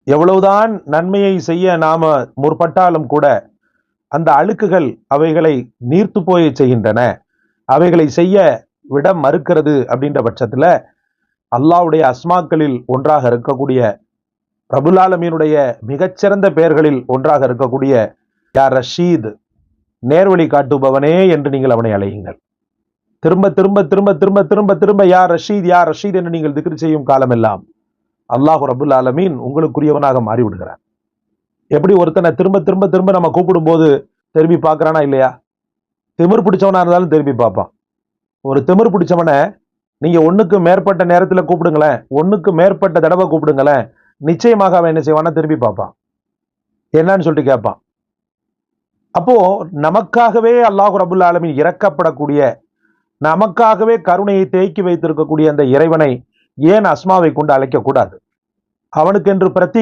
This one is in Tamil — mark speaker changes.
Speaker 1: எவ்வளவுதான் நன்மையை செய்ய நாம முற்பட்டாலும் கூட அந்த அழுக்குகள் அவைகளை நீர்த்து போய் செய்கின்றன. அவைகளை செய்ய விட மறுக்கிறது. அப்படின்ற பட்சத்துல அல்லாஹ்வுடைய அஸ்மாக்களில் ஒன்றாக இருக்கக்கூடிய ரபுல் ஆலமீனுடைய மிகச்சிறந்த பெயர்களில் ஒன்றாக இருக்கக்கூடிய யா ரஷீத், நேர்வழி காட்டுபவனே என்று நீங்கள் அவனை அழையுங்கள். திரும்ப திரும்ப திரும்ப திரும்ப திரும்ப திரும்ப யா ரஷீத் யா ரஷீத் என்று நீங்கள் திக்ர் செய்யும் காலமெல்லாம் அல்லாஹ் ரபுல் ஆலமீன் உங்களுக்குரியவனாக மாறிவிடுகிறான். எப்படி ஒருத்தனை திரும்ப திரும்ப திரும்ப நம்ம கூப்பிடும் போது திரும்பி பார்க்கறானா இல்லையா? திமிர் பிடிச்சவனா இருந்தாலும் திரும்பி பார்ப்பான். ஒரு திமிர் பிடிச்சவனை நீங்க ஒண்ணுக்கு மேற்பட்ட நேரத்துல கூப்பிடுங்களேன், ஒண்ணுக்கு மேற்பட்ட தடவை கூப்பிடுங்களேன், நிச்சயமாக அவன் என்ன செய்வானா? திரும்பி பார்ப்பான். என்னன்னு சொல்லிட்டு கேட்பான். அப்போ நமக்காகவே அல்லாஹ் ரபுல் ஆலமீன் இறக்கப்படக்கூடிய, நமக்காகவே கருணையை தேக்கி வைத்திருக்கக்கூடிய அந்த இறைவனை ஏன் அஸ்மாவை கொண்டு அழைக்க கூடாது? அவனுக்கென்று பிரத்யேக